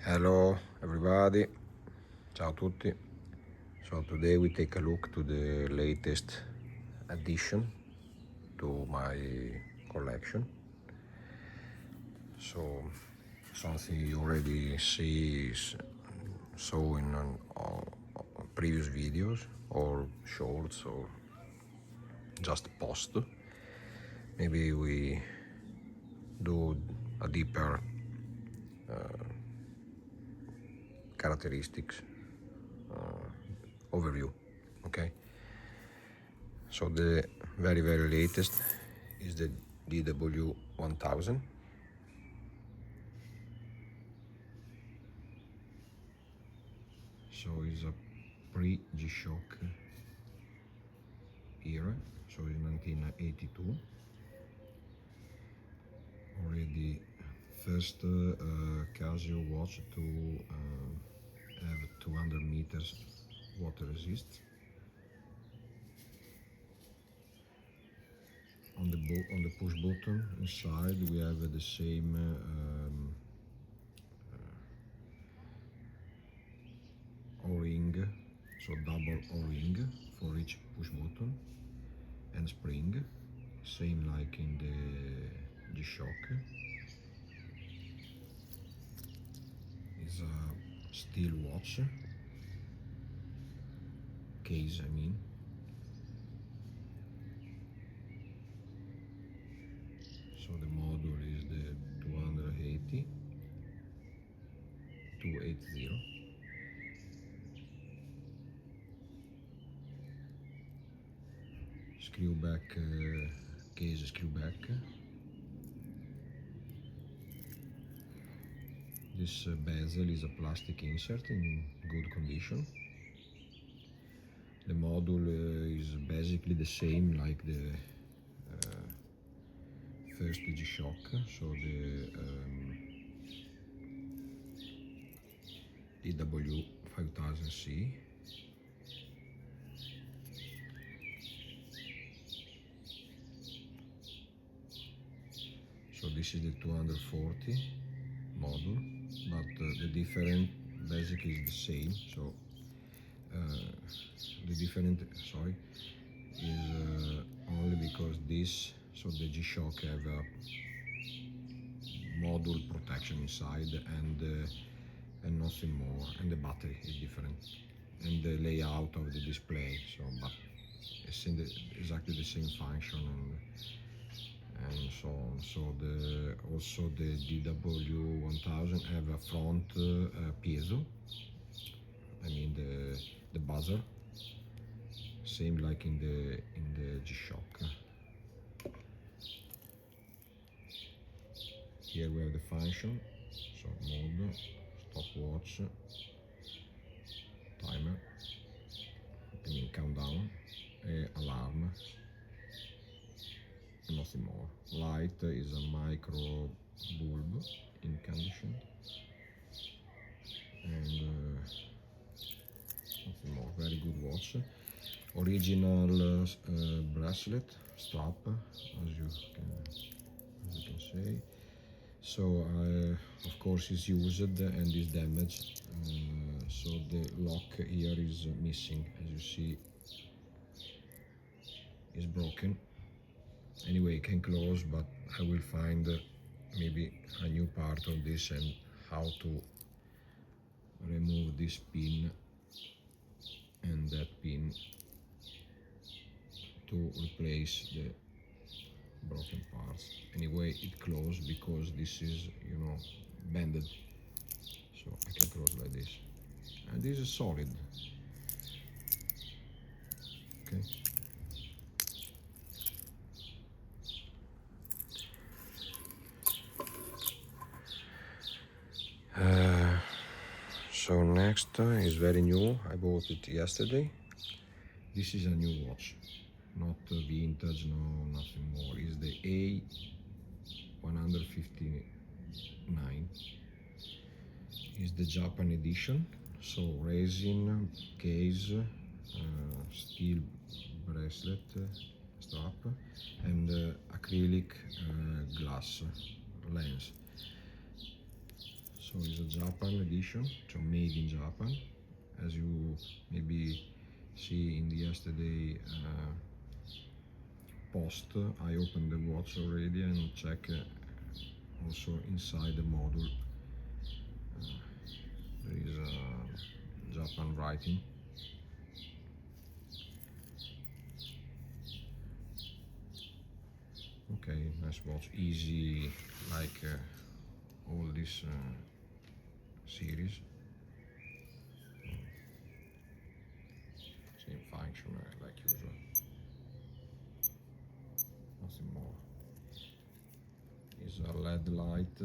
Hello everybody, ciao a tutti. So today we take a look to the latest addition to my collection. So something you already saw in previous videos or shorts or just post. Maybe we do a deeper characteristics overview. Okay, so the very latest is the DW1000. So it's a pre-G-Shock era, so in 1982. Already first Casio watch to have 200 meters water resist. On the push button inside we have the same O-ring, so double O-ring for each push button and spring, same like in the G-Shock. It's a steel watch case, I mean. So the model is the 280. Screw back, case screw back. This bezel is a plastic insert in good condition. The module is basically the same like the first G-Shock, so the DW5000C. So this is the 240 model, but the different basically is the same. So the different is only because this, so the G-Shock have a module protection inside and nothing more, and the battery is different, and the layout of the display. So, but it's in exactly the same function and so on. So also the DW1000 have a front piezo. I mean the buzzer, same like in the G-Shock. Here we have the function, so mode, stopwatch, timer, I mean countdown, alarm, nothing more. Light is a micro bulb incandescent, and nothing more. Very good watch. Original bracelet strap, as you can see. So of course it's used and is damaged, so the lock here is missing, as you see, is broken. Anyway, it can close, but I will find maybe a new part of this and how to remove this pin and that pin to replace the broken parts. Anyway, it closes because this is, bended, so I can close like this, and this is solid. Okay. So next is very new. I bought it yesterday. This is a new watch, not vintage, no, nothing more. It's the A159. It's the Japan edition. So resin case, steel bracelet strap, and acrylic glass lens. So So it's a Japan edition, so made in Japan. As you maybe see in the yesterday post, I opened the watch already and check also inside the module. There is Japan writing. Okay, nice watch, easy like all this series. Same function like usual. Nothing more. Is a LED light.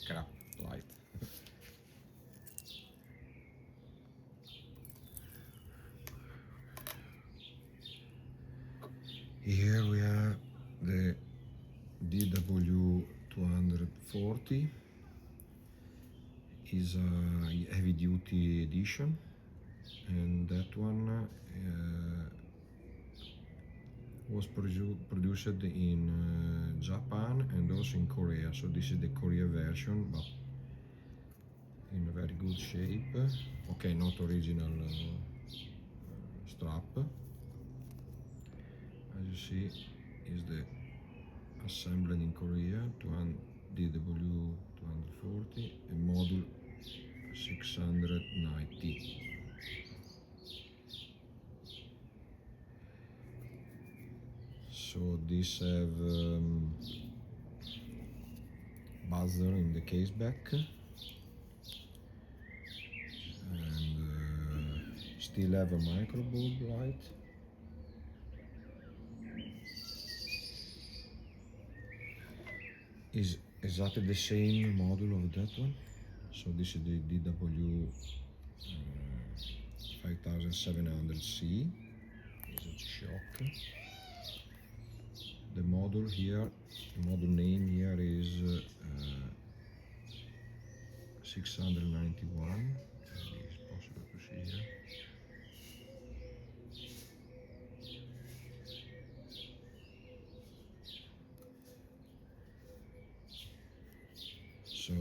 Crap light. Here we have the DW240. Is a heavy duty edition, and that one was produced in Japan and also in Korea. So this is the Korea version, but in a very good shape. Okay, not original strap. As you see, is the assembled in Korea, DW240, a model 690. So this have buzzer in the case back, and still have a micro bulb light. Is exactly the same model of that one. So this is the DW 5700C. Is a shock. The model here, the model name here is 691. It's possible to see here. So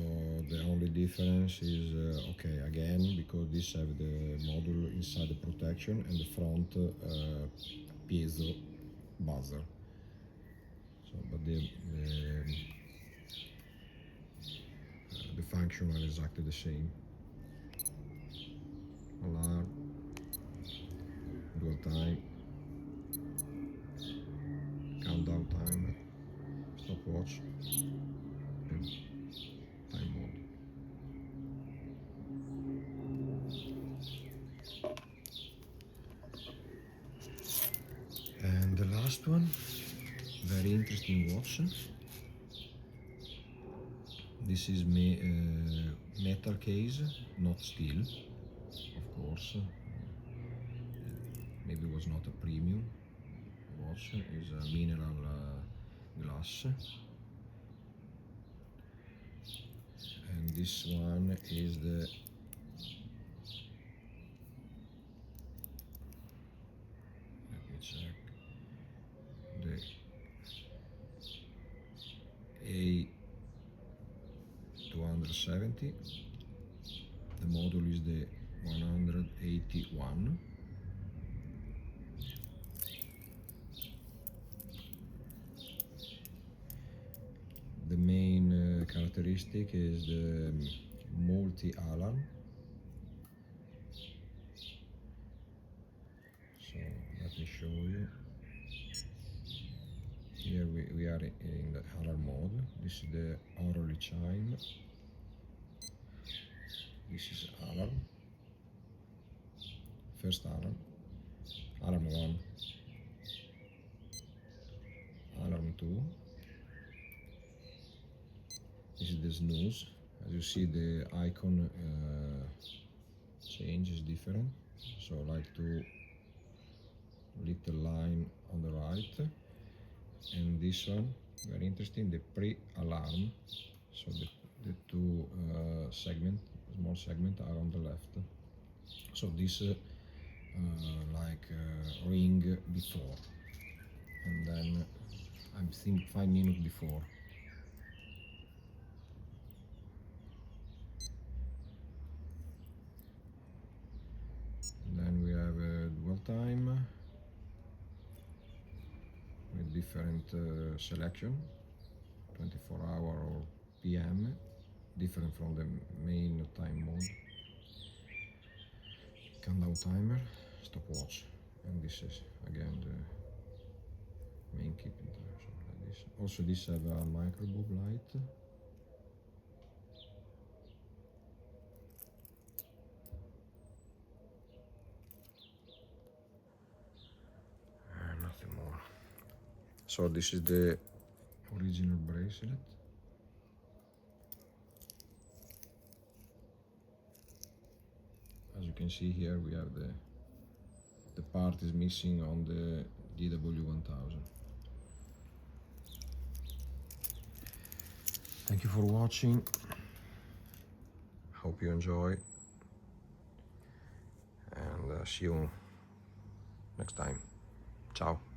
the only difference is okay, again, because this have the module inside the protection and the front piezo buzzer. So, but the function are exactly the same. Alarm, dual time, countdown timer, stopwatch, and time mode. And the last one, very interesting watch. This is metal case, not steel, of course. Maybe it was not a premium watch, it's a mineral glass. And this one is the let me check, the A270. The model is the 181. The main characteristic is the multi-alarm. So let me show you. Here we are in the alarm mode. This is the hourly chime. This is alarm. First alarm. Alarm 1. Alarm 2. This is the snooze. As you see, the icon change is different. So like two little line on the right. And this one, very interesting, the pre-alarm. So the two small segment are on the left. So this ring before, and then I think 5 minutes before. Then we have a dual time with different selection, 24 hour or PM, different from the main time mode. Countdown timer, stopwatch, and this is again the main keeping time, something like this. Also this have a micro bulb light. Nothing more. So this is the original bracelet. As you can see here, we have the part is missing on the DW1000. Thank you for watching. Hope you enjoy, and see you next time. Ciao.